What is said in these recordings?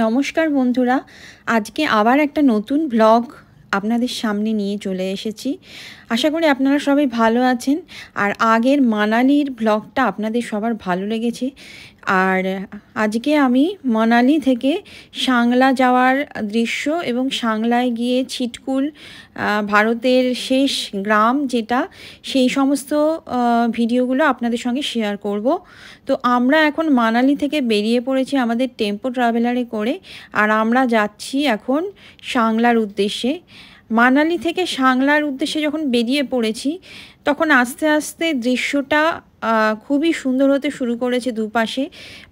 নমস্কার বন্ধুরা, আজকে আবার একটা নতুন ব্লগ আপনাদের সামনে নিয়ে চলে এসেছি। আশা করি আপনারা সবাই ভালো আছেন। আর আগের মানালির ব্লগটা আপনাদের সবার ভালো লেগেছে। আর আজকে আমি মানালি থেকে সাংলা যাওয়ার দৃশ্য এবং সাংলায় গিয়ে ছিটকুল, ভারতের শেষ গ্রাম যেটা, সেই সমস্ত ভিডিওগুলো আপনাদের সঙ্গে শেয়ার করব। তো আমরা এখন মানালি থেকে বেরিয়ে পড়েছি আমাদের টেম্পো ট্রাভেলারে করে, আর আমরা যাচ্ছি এখন সাংলার উদ্দেশ্যে। মানালি থেকে সাংলার উদ্দেশ্যে যখন বেরিয়ে পড়েছি, তখন আস্তে আস্তে দৃশ্যটা খুবই সুন্দর হতে শুরু করেছে দুপাশে।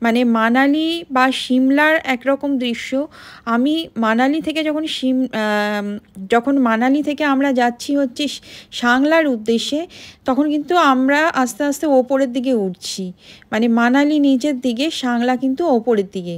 মানে মানালি বা সিমলার একরকম দৃশ্য। আমি মানালি থেকে যখন মানালি থেকে আমরা যাচ্ছি হচ্ছে সাংলার উদ্দেশ্যে, তখন কিন্তু আমরা আস্তে আস্তে ওপরের দিকে উঠছি। মানে মানালি নিচের দিকে, সাংলা কিন্তু ওপরের দিকে।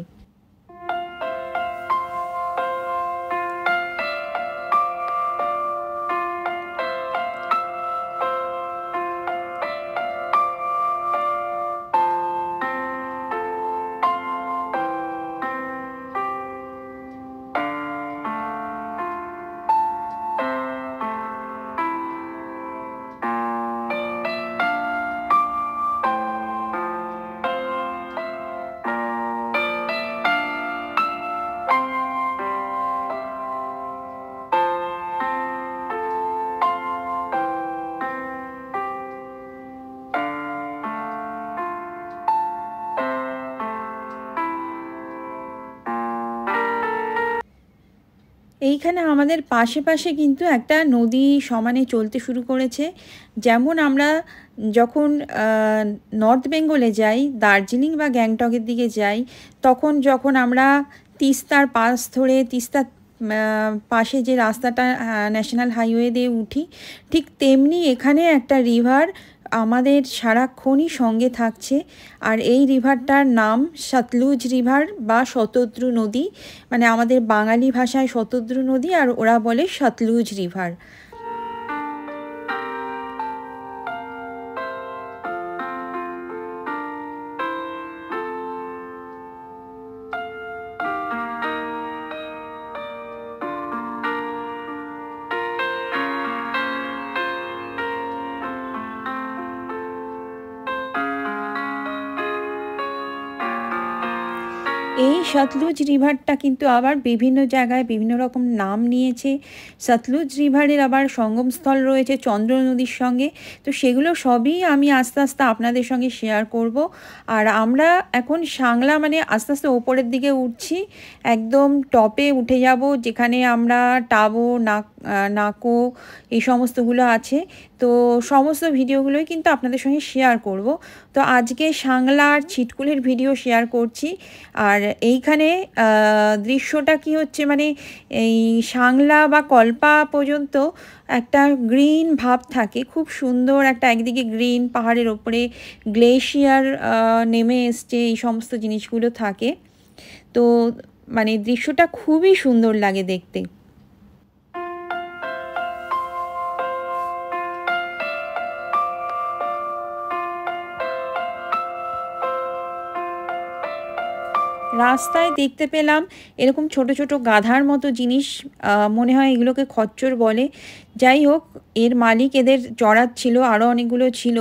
এইখানে আমাদের পাশে পাশে কিন্তু একটা নদী সমানে চলতে শুরু করেছে। যেমন আমরা যখন নর্থ বেঙ্গলে যাই, দার্জিলিং বা গ্যাংটকের দিকে যাই, তখন যখন আমরা তিস্তার পাশ ধরে তিস্তার পাশে যে রাস্তাটা ন্যাশনাল হাইওয়ে দিয়ে উঠি, ঠিক তেমনি এখানে একটা রিভার আমাদের সারাক্ষণই সঙ্গে থাকছে। আর এই রিভারটার নাম সতলুজ রিভার বা শতদ্রু নদী। মানে আমাদের বাঙালি ভাষায় শতদ্রু নদী, আর ওরা বলে সতলুজ রিভার। এই সতলুজ রিভারটা কিন্তু আবার বিভিন্ন জায়গায় বিভিন্ন রকম নাম নিয়েছে। সতলুজ রিভারের আবার সঙ্গমস্থল রয়েছে চন্দ্র নদীর সঙ্গে। তো সেগুলো সবই আমি আস্তে আস্তে আপনাদের সঙ্গে শেয়ার করব। আর আমরা এখন সাংলা মানে আস্তে আস্তে ওপরের দিকে উঠছি, একদম টপে উঠে যাব, যেখানে আমরা টাবো নাকো এই সমস্তগুলো আছে। তো সমস্ত ভিডিওগুলোই কিন্তু আপনাদের সঙ্গে শেয়ার করব। তো আজকে সাংলা আর ছিটকুলের ভিডিও শেয়ার করছি। আর এইখানে দৃশ্যটা কি হচ্ছে, মানে এই সাংলা বা কল্পা পর্যন্ত একটা গ্রিন ভাব থাকে, খুব সুন্দর একটা, একদিকে গ্রিন, পাহাড়ের ওপরে গ্লেশিয়ার নেমে এসছে, এই সমস্ত জিনিসগুলো থাকে। তো মানে দৃশ্যটা খুবই সুন্দর লাগে দেখতে। রাস্তায় দেখতে পেলাম এরকম ছোট ছোট গাধার মতো জিনিস, মনে হয় এগুলোকে খচ্চর বলে। যাই হোক, এর মালিক এদের চড়াচ্ছিল, আরও অনেকগুলো ছিল।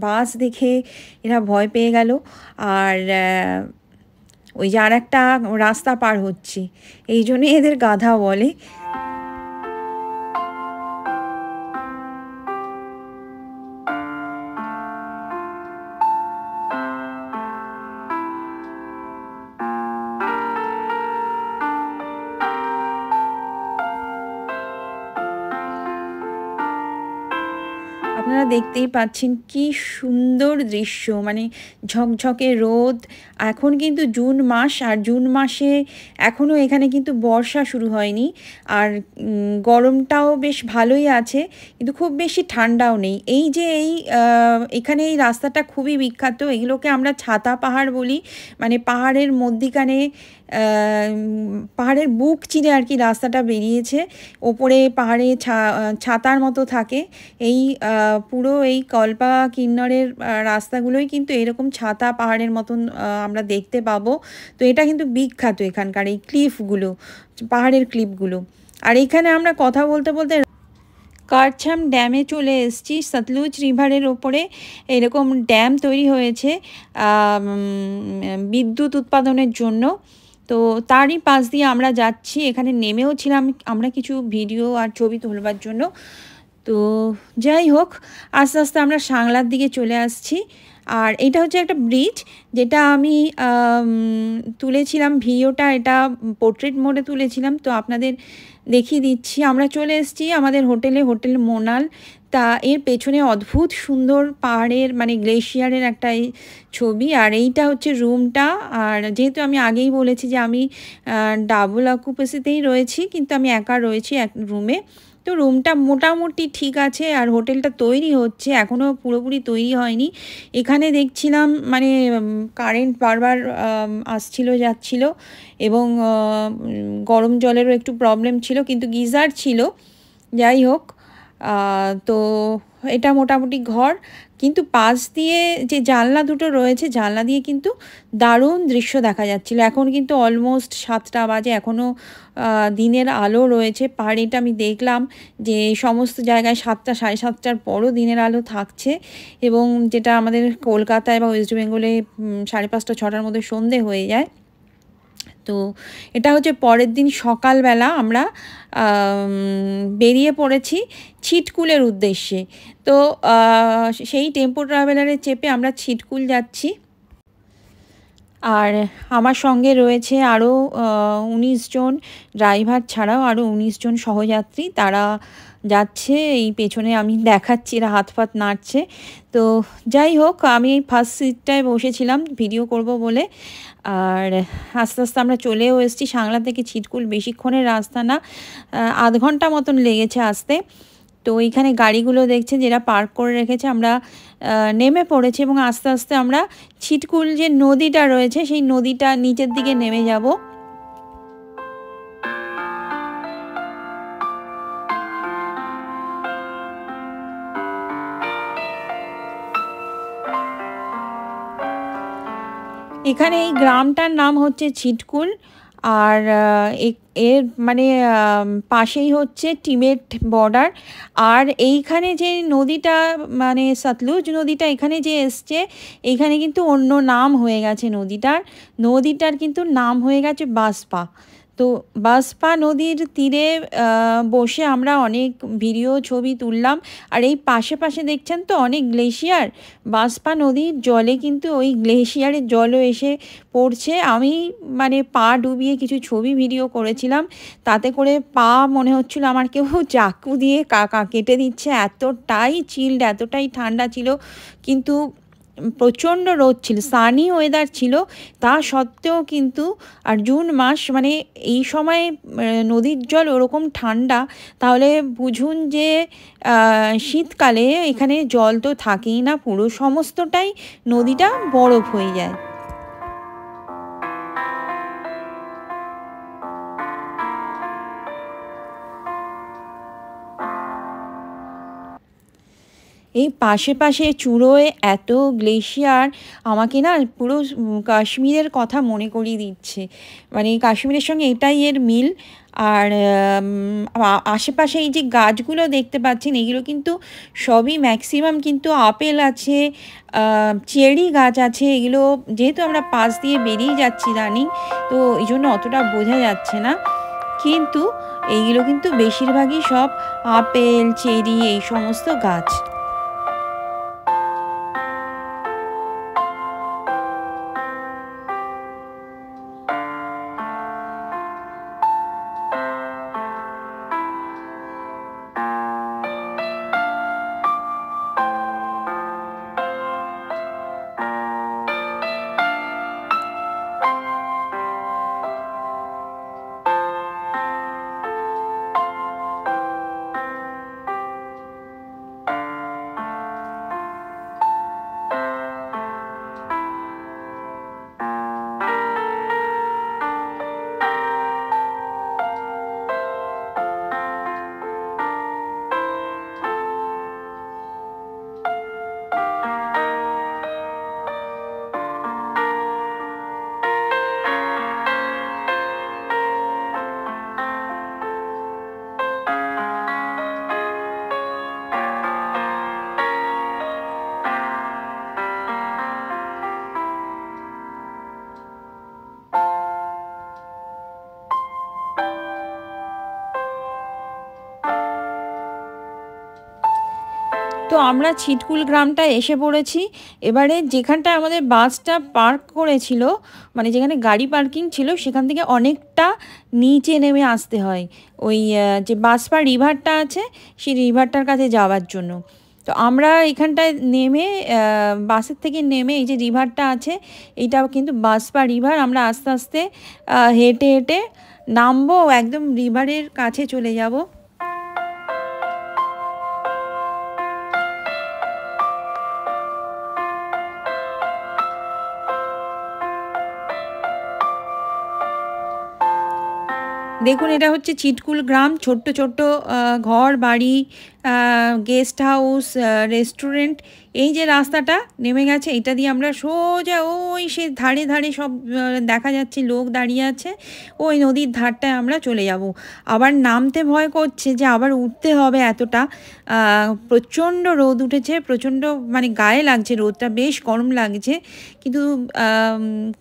বাস দেখে এরা ভয় পেয়ে গেল। আর ওই যে আর একটা রাস্তা পার হচ্ছে, এই জন্যে এদের গাধা বলে। আপনারা দেখতেই পাচ্ছেন কি সুন্দর দৃশ্য, মানে ঝকঝকে রোদ। এখন কিন্তু জুন মাস, আর জুন মাসে এখনও এখানে কিন্তু বর্ষা শুরু হয়নি। আর গরমটাও বেশ ভালোই আছে, কিন্তু খুব বেশি ঠান্ডাও নেই। এই যে এখানে এই রাস্তাটা খুবই বিখ্যাত, এগুলোকে আমরা ছাতা পাহাড় বলি। মানে পাহাড়ের মধ্যিখানে পাহাড়ের বুক চিরে আর কি রাস্তাটা বেরিয়েছে। ওপরে পাহাড়ে ছাতার মতো থাকে। এই পুরো এই কল্পা কিন্নরের রাস্তাগুলোই কিন্তু এরকম ছাতা পাহাড়ের মতন আমরা দেখতে পাবো। তো এটা কিন্তু বিখ্যাত এখানকার এই ক্লিফগুলো, পাহাড়ের ক্লিফগুলো। আর এখানে আমরা কথা বলতে বলতে কারছাম ড্যামে চলে এসেছি। সতলুজ রিভারের ওপরে এরকম ড্যাম তৈরি হয়েছে বিদ্যুৎ উৎপাদনের জন্য। তো তারই পাশ দিয়ে আমরা যাচ্ছি। এখানে নেমেও ছিলাম আমরা কিছু ভিডিও আর ছবি তুলবার জন্য। তো যাই হোক, আস্তে আস্তে আমরা সাংলার দিকে চলে আসছি। আর এটা হচ্ছে একটা ব্রিজ, যেটা আমি তুলেছিলাম ভিডিওটা, এটা পোর্ট্রেট মোডে তুলেছিলাম। তো আপনাদের দেখিয়ে দিচ্ছি। আমরা চলে এসেছি আমাদের হোটেলে, হোটেল মোনাল। তা এর পেছনে অদ্ভুত সুন্দর পাহাড়ের মানে গ্লেশিয়ারের একটা ছবি। আর এইটা হচ্ছে রুমটা। আর যেহেতু আমি আগেই বলেছি যে আমি ডাবল অকুপেসিতেই রয়েছি, কিন্তু আমি একা রয়েছি এক রুমে। তো রুমটা মোটামুটি ঠিক আছে। আর হোটেলটা তৈরি হচ্ছে, এখনও পুরোপুরি তৈরি হয়নি। এখানে দেখছিলাম মানে কারেন্ট বারবার আসছিল যাচ্ছিল, এবং গরম জলেরও একটু প্রবলেম ছিল, কিন্তু গিজার ছিল। যাই হোক, তো এটা মোটামুটি ঘর। কিন্তু পাশ দিয়ে যে জানলা দুটো রয়েছে, জানলা দিয়ে কিন্তু দারুণ দৃশ্য দেখা যাচ্ছিল। এখন কিন্তু অলমোস্ট 7টা বাজে, এখনও দিনের আলো রয়েছে। পাহাড়িটা আমি দেখলাম যে সমস্ত জায়গায় 7টা, 7:30টার পরও দিনের আলো থাকছে, এবং যেটা আমাদের কলকাতায় বা ওয়েস্ট বেঙ্গলে 5:30, 6টার মধ্যে সন্ধে হয়ে যায়। তো এটা হচ্ছে পরের দিন সকালবেলা আমরা বেরিয়ে পড়েছি ছিটকুলের উদ্দেশ্যে। তো সেই টেম্পো ট্রাভেলারে চেপে আমরা ছিটকুল যাচ্ছি। আর আমার সঙ্গে রয়েছে আরও 19 জন, ড্রাইভার ছাড়াও আরও 19 জন সহযাত্রী। তারা যাচ্ছে, এই পেছনে আমি দেখাচ্ছি, এরা হাত ফাত নাড়ছে। তো যাই হোক, আমি ফার্স্ট সিটটায় বসেছিলাম ভিডিও করব বলে। আর আস্তে আস্তে আমরা চলেও এসেছি। সাংলা থেকে ছিটকুল বেশিক্ষণের রাস্তা না, আধ ঘন্টা মতন লেগেছে আসতে। তো এইখানে গাড়িগুলো দেখছেন যেটা পার্ক করে রেখেছে, আমরা নেমে পড়েছি, এবং আস্তে আস্তে আমরা ছিটকুল যে নদীটা রয়েছে সেই নদীটা নিচের দিকে নেমে যাব। এখানে এই গ্রামটার নাম হচ্ছে ছিটকুল। আর এর মানে পাশেই হচ্ছে টিবেট বর্ডার। আর এইখানে যে নদীটা মানে সতলুজ নদীটা এখানে যে এসছে, এইখানে কিন্তু অন্য নাম হয়ে গেছে নদীটার। নদীটার কিন্তু নাম হয়ে গেছে বাসপা। তো বাসপা নদীর তীরে বসে আমরা অনেক ভিডিও ছবি তুললাম। আর এই পাশে পাশে দেখছেন তো অনেক গ্লেশিয়ার। বাসপা নদীর জলে কিন্তু ওই গ্লেশিয়ারের জলও এসে পড়ছে। আমি মানে পা ডুবিয়ে কিছু ছবি ভিডিও করেছিলাম, তাতে করে পা মনে হচ্ছিল আমার কেউ চাকু দিয়ে কেটে দিচ্ছে। এতটাই চিল্ড, এতটাই ঠান্ডা ছিল। কিন্তু প্রচণ্ড রোদ ছিল, সানি ওয়েদার ছিল। তা সত্ত্বেও কিন্তু, আর জুন মাস মানে এই সময় নদীর জল ওরকম ঠান্ডা, তাহলে বুঝুন যে শীতকালে এখানে জল তো থাকেই না, পুরো সমস্তটাই নদীটা বরফ হয়ে যায়। এই পাশে পাশে চূড়োয় এত গ্লেশিয়ার আমাকে না পুরো কাশ্মীরের কথা মনে করিয়ে দিচ্ছে। মানে কাশ্মীরের সঙ্গে এটাই এর মিল। আর আশেপাশে এই যে গাছগুলো দেখতে পাচ্ছেন, এগুলো কিন্তু সবই ম্যাক্সিমাম কিন্তু আপেল আছে, চেরি গাছ আছে। এগুলো যেহেতু আমরা পাশ দিয়ে বেরিয়ে যাচ্ছি রানিং, তো এই জন্য অতটা বোঝা যাচ্ছে না। কিন্তু এইগুলো কিন্তু বেশিরভাগই সব আপেল, চেরি, এই সমস্ত গাছ। আমরা ছিটকুল গ্রামটা এসে পড়েছি। এবারে যেখানটায় আমাদের বাসটা পার্ক করেছিল, মানে যেখানে গাড়ি পার্কিং ছিল, সেখান থেকে অনেকটা নিচে নেমে আসতে হয় ওই যে বাঁশপাড় রিভারটা আছে সেই রিভারটার কাছে যাওয়ার জন্য। তো আমরা এখানটায় নেমে বাসের থেকে নেমে এই যে রিভারটা আছে, এইটা কিন্তু বাঁশপাড় রিভার, আমরা আস্তে আস্তে হেঁটে হেঁটে নামবো, একদম রিভারের কাছে চলে যাব। দেখুন এটা হচ্ছে ছিটকুল গ্রাম, ছোট্ট ছোট্ট ঘর বাড়ি, গেস্ট হাউস, রেস্টুরেন্ট। এই যে রাস্তাটা নেমে গেছে, এটা দিয়ে আমরা সোজা ওই সে ধারে ধারে সব দেখা যাচ্ছে লোক দাঁড়িয়ে আছে, ওই নদীর ধারটায় আমরা চলে যাব। আবার নামতে ভয় করছে যে আবার উঠতে হবে এতটা, প্রচণ্ড রোদ উঠেছে, প্রচণ্ড মানে গায়ে লাগছে রোদটা, বেশ গরম লাগছে, কিন্তু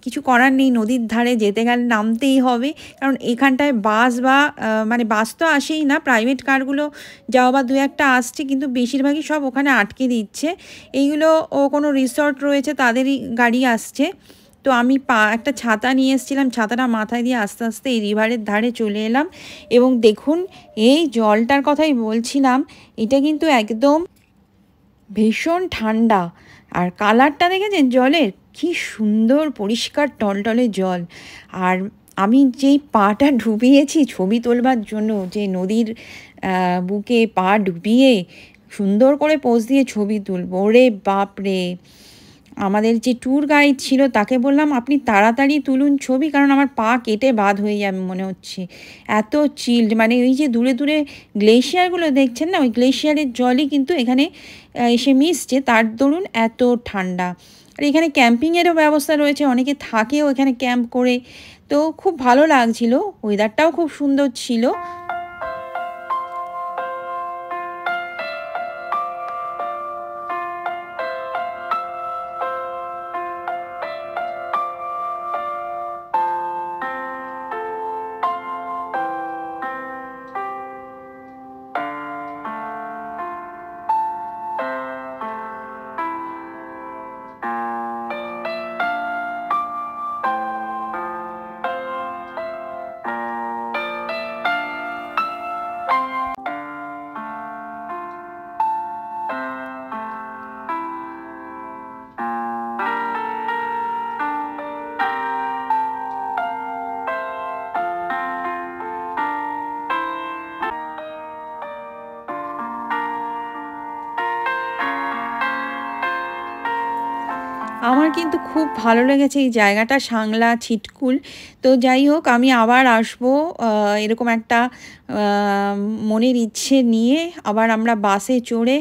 কিছু করার নেই, নদীর ধারে যেতে গেলে নামতেই হবে। কারণ এখানটায় বাস বা মানে বাস তো আসেই না, প্রাইভেট কারগুলো যাও বা দু একটা আসছে, কিন্তু বেশিরভাগই সব ওখানে আটকে দিচ্ছে। এইগুলো কোনো রিসর্ট রয়েছে তাদেরই গাড়ি আসছে। তো আমি একটা ছাতা নিয়ে এসেছিলাম, ছাতাটা মাথায় দিয়ে আস্তে আস্তে এই রিভারের ধারে চলে এলাম। এবং দেখুন এই জলটার কথাই বলছিলাম, এটা কিন্তু একদম ভীষণ ঠান্ডা। আর কালারটা দেখেছেন জলের, কি সুন্দর পরিষ্কার টলটলে জল। আর আমি যেই পাটা ডুবিয়েছি ছবি তোলবার জন্য, যে নদীর বুকে পা ডুবিয়ে সুন্দর করে পোজ দিয়ে ছবি তুলবো, ওরে বাপরে! আমাদের যে ট্যুর গাইড ছিল তাকে বললাম আপনি তাড়াতাড়ি তুলুন ছবি, কারণ আমার পা কেটে বাদ হয়ে যাবে মনে হচ্ছে, এত চিল্ড। মানে ওই যে দূরে দূরে গ্লেশিয়ারগুলো দেখছেন না, ওই গ্লেশিয়ারের জলই কিন্তু এখানে এসে মিশছে, তার দরুন এত ঠান্ডা। আর এখানে ক্যাম্পিংয়েরও ব্যবস্থা রয়েছে, অনেকে থাকেও এখানে ক্যাম্প করে। তো খুব ভালো লাগছিল, ওয়েদারটাও খুব সুন্দর ছিল। আমার কিন্তু খুব ভালো লেগেছে এই জায়গাটা, সাংলা ছিটকুল। তো যাই হোক, আমি আবার আসবো, এরকম একটা মনের ইচ্ছে নিয়ে আবার আমরা বাসে চড়ে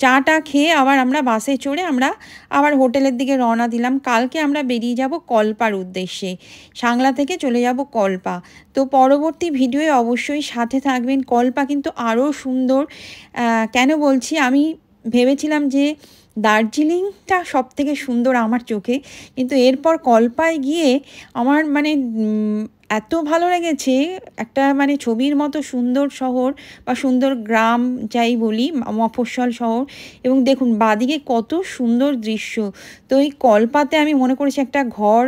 চাটা খেয়ে আবার আমরা বাসে চড়ে আমরা আবার হোটেলের দিকে রওনা দিলাম। কালকে আমরা বেরিয়ে যাব কল্পার উদ্দেশ্যে, সাংলা থেকে চলে যাব কল্পা। তো পরবর্তী ভিডিওয়ে অবশ্যই সাথে থাকবেন। কল্পা কিন্তু আরও সুন্দর। কেন বলছি, আমি ভেবেছিলাম যে দার্জিলিংটা সব থেকে সুন্দর আমার চোখে, কিন্তু এরপর কল্পায় গিয়ে আমার মানে এত ভালো লেগেছে, একটা মানে ছবির মতো সুন্দর শহর বা সুন্দর গ্রাম যাই বলি, মফস্বল শহর। এবং দেখুন বাদিকে কত সুন্দর দৃশ্য। তো এই কল্পাতে আমি মনে করেছি একটা ঘর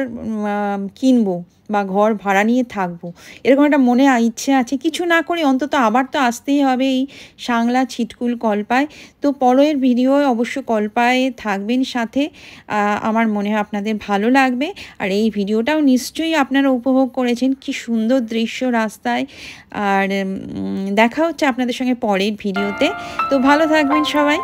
কিনবো বা ঘর ভাড়া নিয়ে থাকবো, এরকম একটা মনে ইচ্ছে আছে। কিছু না করে অন্তত আবার তো আসতেই হবে এই সাংলা ছিটকুল কল্পায়। তো পরের ভিডিও অবশ্য কল্পায় থাকবেন সাথে, আমার মনে হয় আপনাদের ভালো লাগবে। আর এই ভিডিওটাও নিশ্চয়ই আপনারা উপভোগ করেছেন, কি সুন্দর দৃশ্য রাস্তায়। আর দেখা হচ্ছে আপনাদের সঙ্গে পরের ভিডিওতে। তো ভালো থাকবেন সবাই।